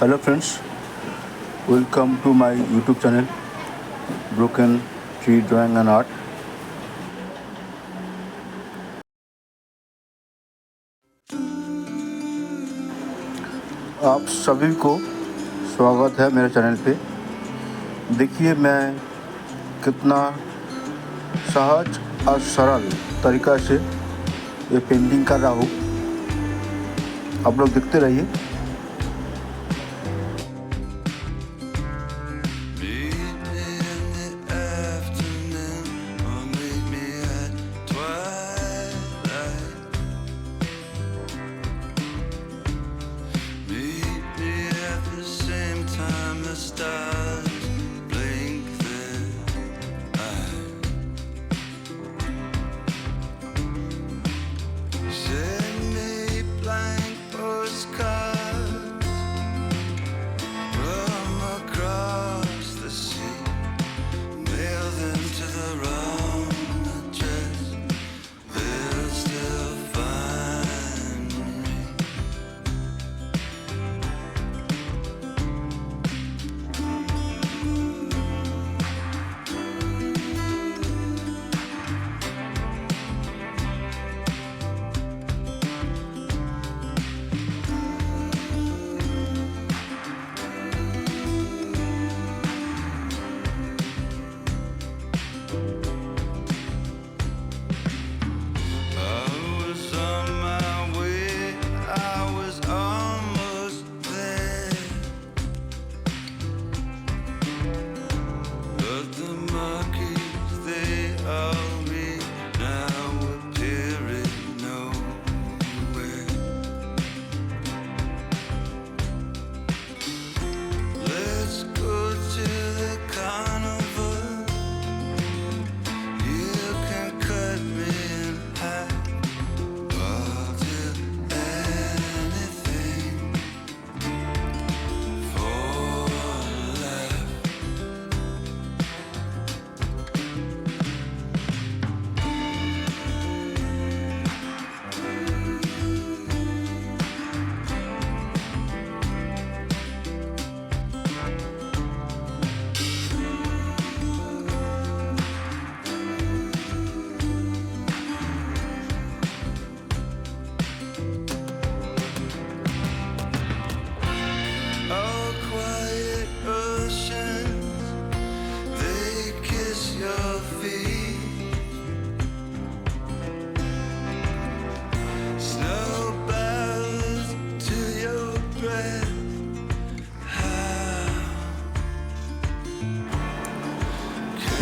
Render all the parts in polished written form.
Hello friends, welcome to my YouTube channel broken tree drawing and art. आप सभी को स्वागत है मेरे चैनल पे। देखिए मैं कितना सहज और सरल तरीका से ये पेंटिंग कर रहा हूँ। आप लोग देखते रहिए।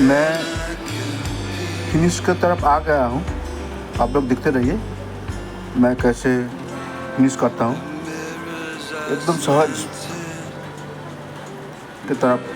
मैं फिनिश की तरफ आ गया हूँ। आप लोग देखते रहिए मैं कैसे फिनिश करता हूँ। एकदम सहज की तरफ।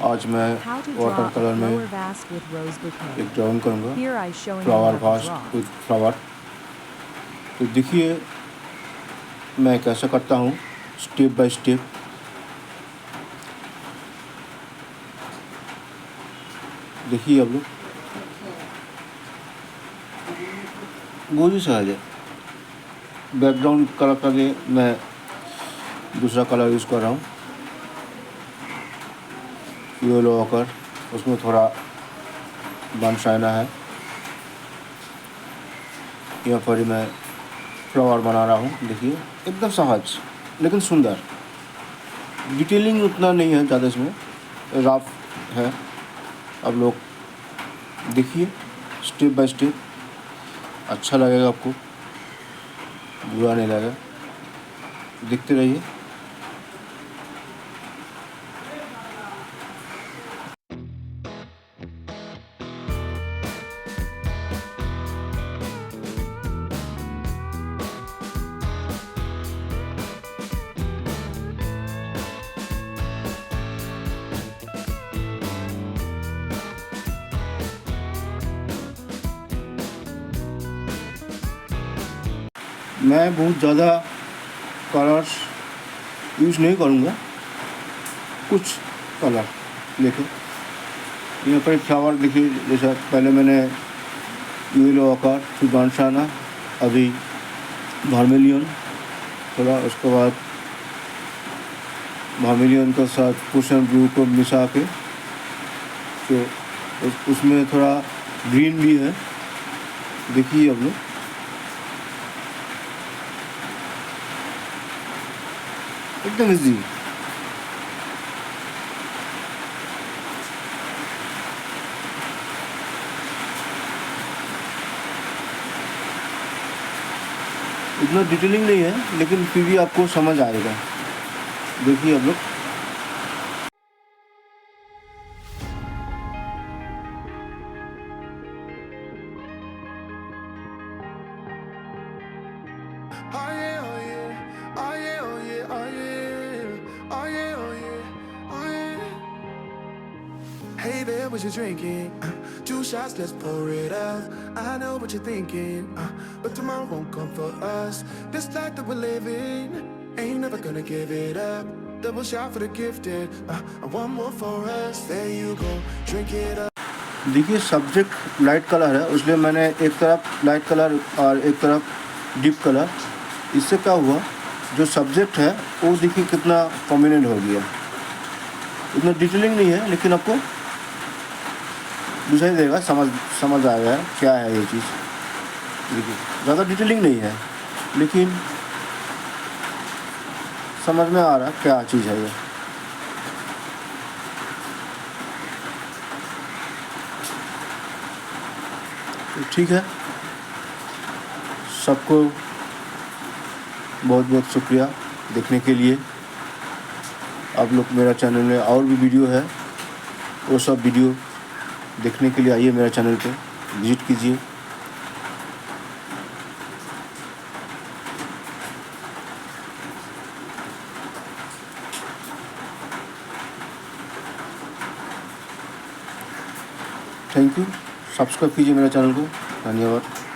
आज मैं वाटर कलर में एक ड्राइंग करूँगा, फ्लावर वास विद फ्लावर। तो देखिए मैं कैसे करता हूँ स्टेप बाय स्टेप। देखिए आप लोग, बहुत ही सहज है। बैकग्राउंड कलर के लिए मैं दूसरा कलर यूज़ कर रहा हूँ, येलो होकर उसमें थोड़ा बनशाइना है। यहाँ पर ही मैं फ्लावर बना रहा हूँ। देखिए एकदम सहज लेकिन सुंदर। डिटेलिंग उतना नहीं है ज़्यादा, इसमें रफ है। आप लोग देखिए स्टेप बाय स्टेप, अच्छा लगेगा आपको, बुरा नहीं लगेगा। देखते रहिए। मैं बहुत ज़्यादा कलर्स यूज़ नहीं करूँगा, कुछ कलर लेके। यहाँ पर फ्लावर देखिए, जैसा पहले मैंने येलो आकार, फिर बांसाना, अभी वर्मिलियन थोड़ा, उसके बाद वर्मिलियन के साथ कुशन ब्लू को मिला के, तो उसमें थोड़ा ग्रीन भी है, देखिए आप लोग। एकदम इजी। इतना डिटेलिंग नहीं है, लेकिन फिर भी आपको समझ आएगा। देखिए आप लोग। Oh yeah, oh yeah, oh yeah, oh yeah, oh yeah, oh yeah, oh yeah, oh yeah. Hey there, what you drinking? 2 shots, let's pour it out. I know what you're thinking, but tomorrow won't come for us. This life that we're living, ain't never gonna give it up. Double shot for the gifted, and one more for us. There you go, drink it up. देखिए subject light colour है, इसलिए मैंने एक तरफ light colour और एक तरफ deep colour. इससे क्या हुआ, जो सब्जेक्ट है वो देखिए कितना प्रोमिनेंट हो गया। इतना डिटेलिंग नहीं है, लेकिन आपको बुझाई देगा, समझ आएगा क्या है ये चीज़। देखिए ज़्यादा डिटेलिंग नहीं है, लेकिन समझ में आ रहा क्या चीज़ है ये। तो ठीक है, सबको बहुत बहुत शुक्रिया देखने के लिए। आप लोग मेरा चैनल में और भी वीडियो है, वो सब वीडियो देखने के लिए आइए मेरा चैनल पे विज़िट कीजिए। थैंक यू, सब्सक्राइब कीजिए मेरा चैनल को। धन्यवाद।